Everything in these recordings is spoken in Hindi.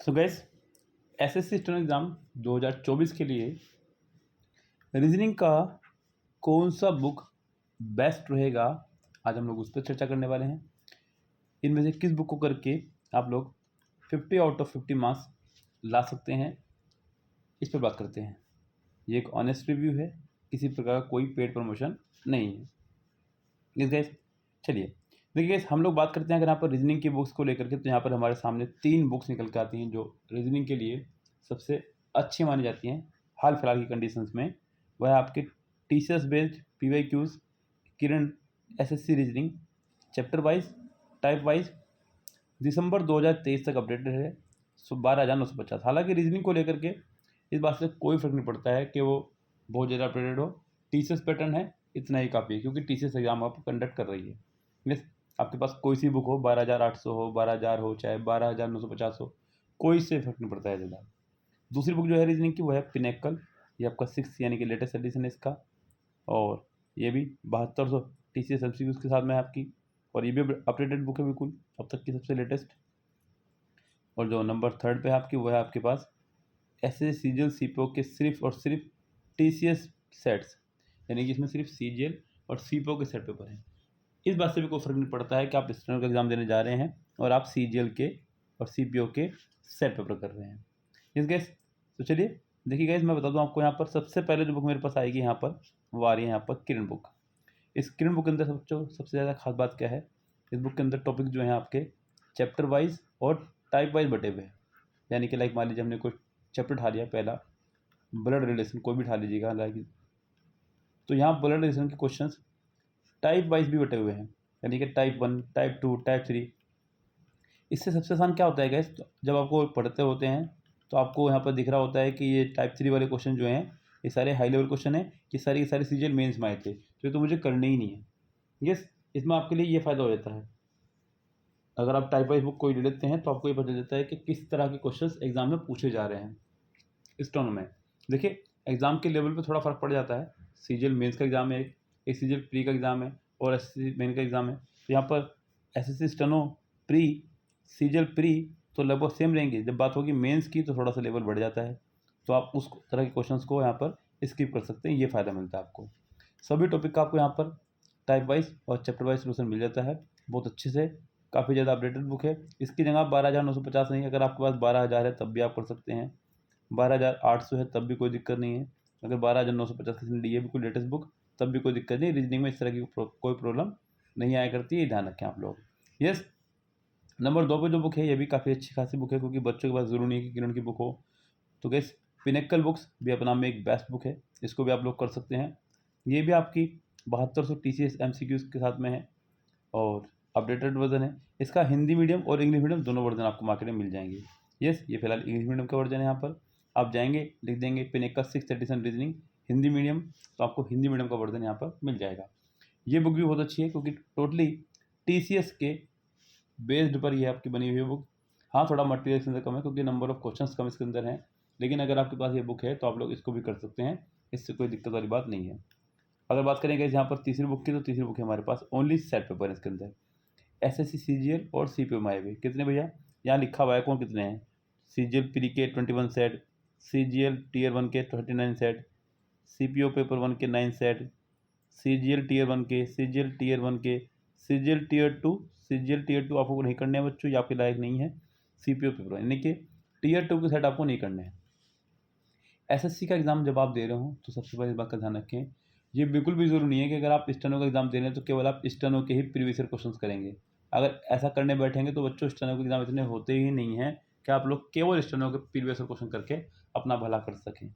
सो गैस, एसएससी स्टूडेंट एग्ज़ाम 2024 के लिए रीजनिंग का कौन सा बुक बेस्ट रहेगा, आज हम लोग उस पर चर्चा करने वाले हैं। इनमें से किस बुक को करके आप लोग 50 आउट ऑफ 50 मार्क्स ला सकते हैं, इस पर बात करते हैं। ये एक ऑनेस्ट रिव्यू है, किसी प्रकार का कोई पेड प्रमोशन नहीं है। इस गैस चलिए देखिए गैस, हम लोग बात करते हैं अगर यहाँ पर रीजनिंग की बुक्स को लेकर के, तो यहाँ पर हमारे सामने 3 बुक्स निकल के आती हैं जो रीजनिंग के लिए सबसे अच्छी मानी जाती हैं हाल फिलहाल की कंडीशंस में। वह आपके teachers based PYQs Kiran SSC reasoning chapter wise type wise दिसंबर 2023 तक अपडेटेड है। 12,950। हालांकि रीजनिंग को लेकर के इस बात से कोई फर्क नहीं पड़ता है कि वो बहुत ज़्यादा अपडेटेड हो, टीचर्स पैटर्न है इतना ही काफ़ी है, क्योंकि टीचर्स एग्जाम आप कंडक्ट कर रही है। मीन्स आपके पास कोई सी बुक हो, 12,800 हो, 12,000 हो, चाहे 12,950 हो, कोई से फर्क नहीं पड़ता है ज़्यादा। दूसरी बुक जो है रीजनिंग की, वो है पिनेकल। ये आपका 6 यानी कि लेटेस्ट एडिशन है इसका, और ये भी 7200 TCS MCQs के साथ में है आपकी, और ये भी अपडेटेड बुक है बिल्कुल अब तक की सबसे लेटेस्ट। और जो नंबर 3 पे है आपकी, वो है आपके पास SSC CGL CPO के सिर्फ और सिर्फ TCS सेट्स, यानी कि इसमें सिर्फ CGL और CPO के सेट पेपर हैं। इस बात से भी कोई फर्क नहीं पड़ता है कि आप स्टेनो का एग्ज़ाम देने जा रहे हैं और आप CGL के और CPO के सेट पेपर कर रहे हैं। इस गैस तो चलिए देखिए गैस, मैं बता दूं आपको, यहाँ पर सबसे पहले जो बुक मेरे पास आएगी यहाँ पर, वो आ रही है यहाँ पर किरण बुक। इस किरण बुक के अंदर सबसे ज़्यादा खास बात क्या है, इस बुक के अंदर टॉपिक जो है आपके चैप्टर वाइज और टाइप वाइज बटे हुए हैं। यानी कि लाइक मान लीजिए हमने कोई चैप्टर उठा लिया, पहला ब्लड रिलेशन, कोई भी उठा लीजिएगा लाइक, तो यहाँ ब्लड रिलेशन के क्वेश्चंस टाइप वाइज भी बटे हुए हैं, यानी कि टाइप 1, टाइप 2, टाइप 3। इससे सबसे आसान क्या होता है गैस, जब आपको पढ़ते होते हैं तो आपको यहाँ पर दिख रहा होता है कि ये टाइप 3 वाले क्वेश्चन जो हैं ये सारे हाई लेवल क्वेश्चन हैं, ये सारे CGL मेंस में आए थे, तो ये तो मुझे करने ही नहीं है। यस, इसमें आपके लिए ये फ़ायदा हो जाता है, अगर आप टाइप वाइज बुक कोई ले लेते हैं तो आपको ये पता चलता है कि किस तरह के क्वेश्चन एग्जाम में पूछे जा रहे हैं। इस टोन में देखिए, एग्ज़ाम के लेवल पे थोड़ा फ़र्क पड़ जाता है। CGL मेंस का एग्ज़ाम है, एक CGL प्री का एग्ज़ाम है और SSC मेन का एग्ज़ाम है। तो यहाँ पर SSC steno pre, CGL pre तो लगभग सेम रहेंगे। जब बात होगी मेंस की तो थोड़ा सा लेवल बढ़ जाता है, तो आप उस तरह के क्वेश्चंस को यहाँ पर स्किप कर सकते हैं, ये फ़ायदा मिलता है आपको। सभी टॉपिक का आपको यहाँ पर टाइप वाइज और चैप्टर वाइज सोल्यूशन मिल जाता है बहुत अच्छे से। काफ़ी ज़्यादा अपडेटेड बुक है। इसकी जगह 12,950 नहीं, अगर आपके पास 12,000 है तब भी आप कर सकते हैं, 12,800 है तब भी कोई दिक्कत नहीं है, अगर 12,950 किसी ने ली है बिल्कुल लेटेस्ट बुक तब भी कोई दिक्कत नहीं। रीजनिंग में इस तरह की कोई प्रॉब्लम नहीं आया करती है, ये ध्यान रखें आप लोग। यस, नंबर 2 पे जो बुक है ये भी काफ़ी अच्छी खासी बुक है, क्योंकि बच्चों के पास ज़रूरी नहीं है कि किरण की बुक हो। तो गैस, पिनेकल बुक्स भी अपना में एक बेस्ट बुक है, इसको भी आप लोग कर सकते हैं। ये भी आपकी 7200 TCS MCQs के साथ में है और अपडेटेड वर्जन है। इसका हिंदी मीडियम और इंग्लिश मीडियम दोनों वर्जन आपको मार्केट में मिल जाएंगे। यस, ये फिलहाल इंग्लिश मीडियम का वर्जन है। यहाँ पर आप जाएंगे, लिख देंगे Pinnacle 6th edition reasoning Hindi medium, तो आपको हिंदी मीडियम का वर्जन यहाँ पर मिल जाएगा। ये बुक भी बहुत अच्छी है, क्योंकि टोटली TCS के बेस्ड पर ये आपकी बनी हुई है बुक। हाँ, थोड़ा मटेरियल इसके अंदर कम है, क्योंकि नंबर ऑफ क्वेश्चंस कम इसके अंदर हैं, लेकिन अगर आपके पास ये बुक है तो आप लोग इसको भी कर सकते हैं, इससे कोई दिक्कत वाली बात नहीं है। अगर बात करेंगे यहाँ पर तीसरी बुक की, तो तीसरी बुक है हमारे पास ओनली सेट पेपर है इसके अंदर, SSC CGL और CPO में आए हुए। कितने भैया, यहाँ लिखा हुआ है कौन कितने हैं, CGL प्री के 21 सेट, CGL Tier 1 के 39 सेट, CPO पेपर 1 के 9 सेट, CGL Tier 1 के, CGL Tier 1 के, CGL Tier 2, CGL Tier 2 आपको नहीं करने हैं बच्चों, ये आपके लायक नहीं है। CPO पेपर यानी कि Tier 2 के सेट आपको नहीं करने हैं। SSC का एग्ज़ाम जब आप दे रहे हो तो सबसे पहले इस बात का ध्यान रखें, ये बिल्कुल भी ज़रूरी नहीं है कि अगर आप स्टेनो का एग्ज़ाम दे रहे हैं तो केवल आप स्टेनो के ही प्रीवियस ईयर क्वेश्चंस करेंगे। अगर ऐसा करने बैठेंगे तो बच्चों स्टेनो के एग्ज़ाम इतने होते ही नहीं हैं कि आप लोग केवल स्टेनो के प्रीवियस ईयर क्वेश्चन करके अपना भला कर सकें।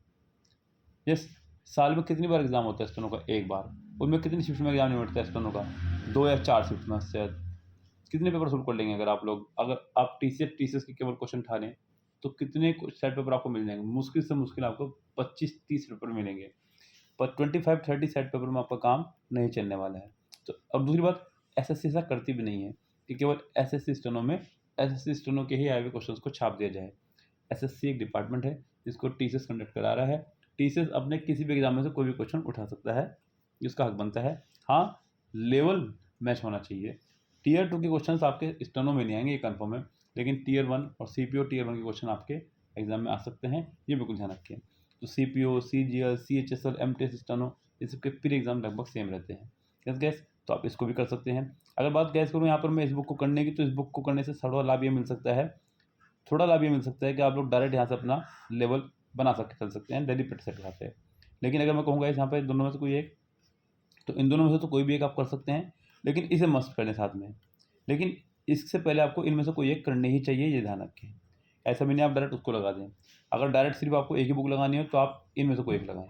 यस, साल में कितनी बार एग्ज़ाम होता है स्टेनो का? एक बार। उनमें कितनी शिफ्ट में एग्ज़ाम निपटता है स्टेनो का? 2 या 4 शिफ्ट में शायद। कितने पेपर सोल्व कर लेंगे अगर आप लोग, अगर आप TCS के केवल क्वेश्चन उठा लें तो कितने सेट पेपर आपको मिल जाएंगे? मुश्किल से मुश्किल आपको 25-30 पेपर मिलेंगे, पर 25-30 सेट पेपर में आपका काम नहीं चलने वाला है। तो अब दूसरी बात, SSC ऐसा करती भी नहीं है कि केवल SSC स्टेनो में SSC स्टेनो के ही आए हुए क्वेश्चंस को छाप दिया जाए। SSC एक डिपार्टमेंट है जिसको TCS कंडक्ट करा रहा है। TCS अपने किसी भी एग्जाम में से कोई भी क्वेश्चन उठा सकता है, जिसका हक बनता है। हाँ, लेवल मैच होना चाहिए। Tier 2 के क्वेश्चंस आपके स्टेनो में नहीं आएंगे, ये कन्फर्म है। लेकिन टीयर 1 और CPO टीयर 1 के क्वेश्चन आपके एग्जाम में आ सकते हैं, ये बिल्कुल ध्यान रखें। तो CPO, CGL, CHSL, MTS steno, ये सबके प्री एग्जाम लगभग सेम रहते हैं। यस गैस, तो आप इसको भी कर सकते हैं। अगर बात गैस करूँ यहाँ पर मैं इस बुक को करने की, तो इस बुक को करने से थोड़ा लाभ ये मिल सकता है कि आप लोग डायरेक्ट यहाँ से अपना लेवल बना चल सकते हैं डेली प्रैक्टिस के साथ। लेकिन अगर मैं कहूँगा यहाँ पे दोनों में से कोई एक, तो इन दोनों में से तो कोई भी एक आप कर सकते हैं, लेकिन इसे मस्ट कर लें साथ में। लेकिन इससे पहले आपको इनमें से कोई एक करनी ही चाहिए, ये ध्यान रखें। ऐसा भी नहीं आप डायरेक्ट उसको लगा दें। अगर डायरेक्ट सिर्फ आपको एक ही बुक लगानी हो तो आप इनमें से कोई एक लगाएं।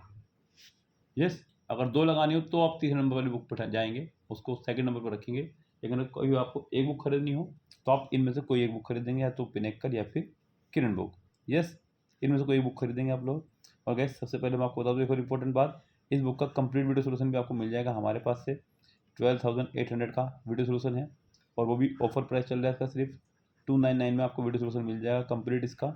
यस, अगर 2 लगानी हो तो आप तीसरे नंबर वाली बुक पर जाएंगे, उसको सेकंड नंबर पर रखेंगे। लेकिन अगर कोई आपको एक बुक खरीदनी हो तो आप इनमें से कोई एक बुक खरीदेंगे, या तो पिनेक्कल या फिर किरण बुक। यस, इनमें से कोई एक बुक खरीदेंगे आप लोग। और गैस, सबसे पहले मैं आपको बता दूँ एक और इम्पोर्टेंट बात, इस बुक का कंप्लीट वीडियो सोल्यूशन भी आपको मिल जाएगा हमारे पास से। 12,800 का वीडियो सोल्यूशन है, और वो भी ऑफर प्राइस चल रहा है इसका, सिर्फ 299 में आपको वीडियो सोल्यूशन मिल जाएगा कंप्लीट इसका।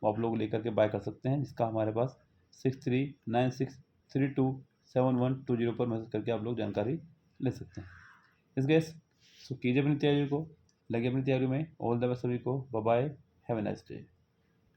वो आप लोग लेकर के बाय कर सकते हैं, जिसका हमारे पास 6396327120 पर मैसेज करके आप लोग जानकारी ले सकते हैं। इस गैस, सो कीजिए अपनी तैयारी को, लगे अपनी तैयारी में। ऑल द बेस्ट सभी को, bye bye, have a nice day.